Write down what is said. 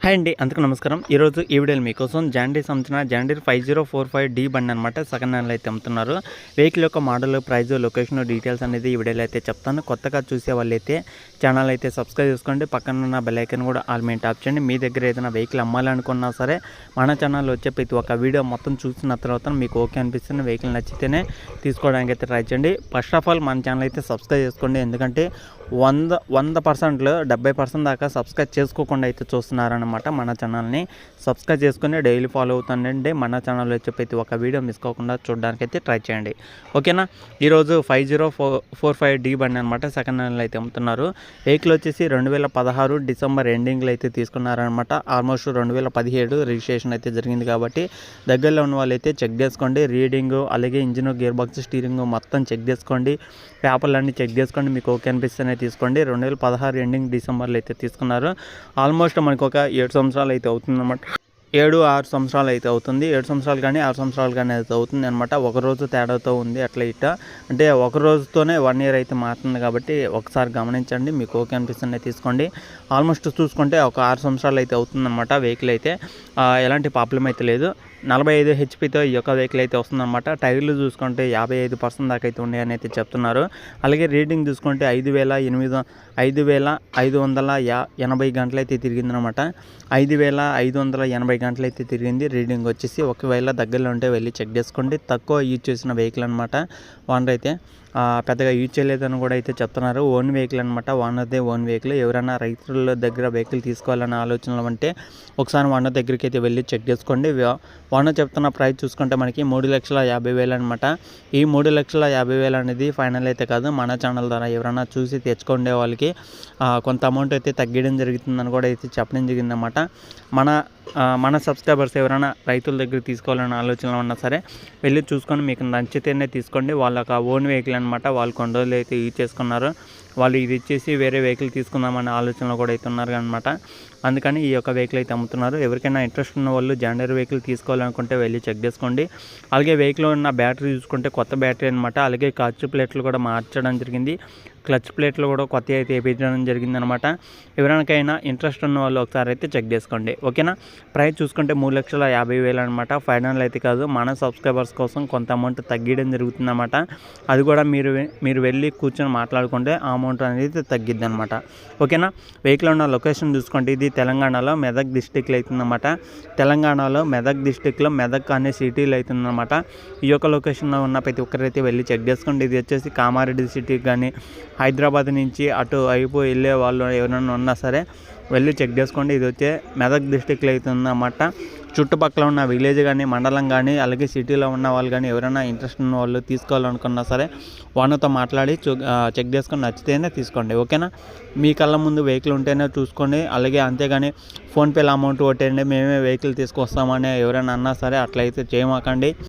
Hi అండి, అందుకు నమస్కారం. ఈరోజు ఈ వీడియోలో మీకోసం జాండీర్ సంబంధించిన జాండీర్ 5045D బండి అనమాట. సెకండ్ హ్యాండ్లో అయితే అమ్ముతున్నారు. వెహికల్ యొక్క మోడల్, ప్రైస్, లొకేషన్ డీటెయిల్స్ అనేది ఈ వీడియోలో అయితే చెప్తాను. కొత్తగా చూసే వాళ్ళైతే ఛానల్ అయితే సబ్స్క్రైబ్ చేసుకోండి. పక్కన ఉన్న బెల్ ఐకాన్ కూడా ఆల్ మీద ట్యాప్ చేయండి. మీ దగ్గర ఏదైనా వెహికల్ అమ్మాలనుకున్నా సరే మన ఛానల్లో వచ్చే ప్రతి ఒక్క వీడియో మొత్తం చూసిన తర్వాత మీకు ఓకే అనిపిస్తుంది, వెహికల్ నచ్చితేనే తీసుకోవడానికి అయితే ట్రై చేయండి. ఫస్ట్ ఆఫ్ ఆల్ మన ఛానల్ అయితే సబ్స్క్రైబ్ చేసుకోండి. ఎందుకంటే 100%లో 70% దాకా సబ్స్క్రైబ్ చేసుకోకుండా అయితే చూస్తున్నారనమాట. మన ఛానల్ని సబ్స్క్రైబ్ చేసుకుని డైలీ ఫాలో అవుతానండి. మన ఛానల్లో వచ్చే ప్రతి ఒక్క వీడియో మిస్ కాకుండా చూడడానికి అయితే ట్రై చేయండి, ఓకేనా. ఈరోజు 5045D బండి అనమాట. సెకండ్ హ్యాండ్లో అయితే అమ్ముతున్నారు. వెహికల్ వచ్చేసి 2016 డిసెంబర్ ఎండింగ్లో అయితే తీసుకున్నారనమాట. ఆల్మోస్ట్ 2017 రిజిస్ట్రేషన్ అయితే జరిగింది కాబట్టి దగ్గరలో ఉన్న వాళ్ళైతే చెక్ చేసుకోండి. రీడింగ్, అలాగే ఇంజిన్, గేర్ బాక్స్, స్టీరింగ్ మొత్తం చెక్ చేసుకోండి. పేపర్లు అన్నీ చెక్ చేసుకోండి. మీకు ఓకే అనిపిస్తేనే తీసుకోండి. 2016 ఎండింగ్ డిసెంబర్లో అయితే తీసుకున్నారు. ఆల్మోస్ట్ మనకు ఒక 7 సంవత్సరాలు అయితే అవుతుందన్నమాట. 7-6 సంవత్సరాలు అయితే అవుతుంది. 7 సంవత్సరాలు కానీ 6 సంవత్సరాలు కానీ అయితే అవుతుంది అనమాట. ఒక రోజు తేడాతో ఉంది అట్లా ఇట్లా, అంటే ఒక రోజుతోనే 1 ఇయర్ అయితే మారుతుంది కాబట్టి ఒకసారి గమనించండి. మీకు ఓకే అనిపిస్తుంది తీసుకోండి. ఆల్మోస్ట్ చూసుకుంటే ఒక 6 సంవత్సరాలు అయితే అవుతుందన్నమాట. వెహికల్ అయితే ఎలాంటి ప్రాబ్లం అయితే లేదు. 45 హెచ్పితో ఈ యొక్క వెహికల్ అయితే వస్తుందన్నమాట. టైర్లు చూసుకుంటే 55% దాకా అయితే ఉన్నాయని అయితే చెప్తున్నారు. అలాగే రీడింగ్ చూసుకుంటే 5580 గంటలు అయితే తిరిగిందనమాట. 5580 గంటలు అయితే తిరిగింది. రీడింగ్ వచ్చేసి ఒకవేళ దగ్గరలో ఉంటే వెళ్ళి చెక్ చేసుకోండి. తక్కువ యూజ్ చేసిన వెహికల్ అనమాట. ఓనర్ అయితే పెద్దగా యూజ్ చేయలేదని కూడా అయితే చెప్తున్నారు. ఓన్ వెహికల్ అనమాట. ఓనర్దే ఓన్ వెహికల్. ఎవరైనా రైతుల దగ్గర వెహికల్ తీసుకోవాలనే ఆలోచనలు ఉంటే ఒకసారి ఓనర్ దగ్గరికి అయితే వెళ్ళి చెక్ చేసుకోండి. ఓనర్ చెప్తున్న ప్రైస్ చూసుకుంటే మనకి 3,50,000 అనమాట. ఈ 3,50,000 అనేది ఫైనల్ అయితే కాదు. మన ఛానల్ ద్వారా ఎవరైనా చూసి తెచ్చుకునే వాళ్ళకి కొంత అమౌంట్ అయితే తగ్గడం జరుగుతుందని కూడా అయితే చెప్పడం జరిగిందన్నమాట. మన సబ్స్క్రైబర్స్ ఎవరైనా రైతుల దగ్గర తీసుకోవాలనే ఆలోచనలు ఉన్నా సరే వెళ్ళి చూసుకొని మీకు నచ్చితేనే తీసుకోండి. వాళ్ళకి ఓన్ వెహికల్ అనమాట. వాళ్ళు కొన్ని రోజులు అయితే యూజ్ చేసుకున్నారు. వాళ్ళు ఇది ఇచ్చేసి వేరే వెహికల్ తీసుకుందామనే ఆలోచనలో కూడా అయితే ఉన్నారు అనమాట. అందుకని ఈ యొక్క వెహికల్ అయితే అమ్ముతున్నారు. ఎవరికైనా ఇంట్రెస్ట్ ఉన్న వాళ్ళు జాండీర్ వెహికల్ తీసుకోవాలనుకుంటే వెళ్ళి చెక్ చేసుకోండి. అలాగే వెహికల్లో ఉన్న బ్యాటరీ చూసుకుంటే కొత్త బ్యాటరీ అనమాట. అలాగే క్లచ్ ప్లేట్లు కూడా మార్చడం జరిగింది. క్లచ్ ప్లేట్లు కూడా కొత్త అయితే వేయించడం జరిగిందనమాట. ఎవరికైనా ఇంట్రెస్ట్ ఉన్న వాళ్ళు ఒకసారి అయితే చెక్ చేసుకోండి, ఓకేనా. ప్రైస్ చూసుకుంటే 3,50,000 అనమాట. ఫైనల్ అయితే కాదు. మన సబ్స్క్రైబర్స్ కోసం కొంత అమౌంట్ తగ్గడం జరుగుతుందన్నమాట. అది కూడా మీరు వెళ్ళి కూర్చొని మాట్లాడుకుంటే ఆ అమౌంట్ అనేది తగ్గిద్ది అనమాట, ఓకేనా. వెహికల్ ఉన్న లొకేషన్ చూసుకోండి. ఇది తెలంగాణలో మెదక్ డిస్టిక్లో అవుతుందన్నమాట. తెలంగాణలో మెదక్ డిస్టిక్లో మెదక్ అనే సిటీలో అవుతుందన్నమాట. ఈ యొక్క లొకేషన్లో ఉన్న ప్రతి ఒక్కరైతే వెళ్ళి చెక్ చేసుకోండి. ఇది వచ్చేసి కామారెడ్డి సిటీకి కానీ హైదరాబాద్ నుంచి అటు వైపు వెళ్ళే వాళ్ళు ఎవరైనా ఉన్నా సరే వెళ్ళి చెక్ చేసుకోండి. ఇది వచ్చే మెదక్ డిస్టిక్లో అవుతుందన్నమాట. చుట్టుపక్కల ఉన్న విలేజ్ కానీ మండలం కానీ అలాగే సిటీలో ఉన్న వాళ్ళు కానీ ఎవరైనా ఇంట్రెస్ట్ ఉన్న వాళ్ళు తీసుకోవాలనుకున్నా సరే వాళ్ళతో మాట్లాడి చెక్ చేసుకొని నచ్చితేనే తీసుకోండి, ఓకేనా. మీ కళ్ళ ముందు వెహికల్ ఉంటేనే చూసుకోండి. అలాగే అంతేగాని ఫోన్పేలో అమౌంట్ కొట్టండి మేమే వెహికల్ తీసుకొస్తామని ఎవరైనా అన్నా సరే అట్లయితే చేయమాకండి.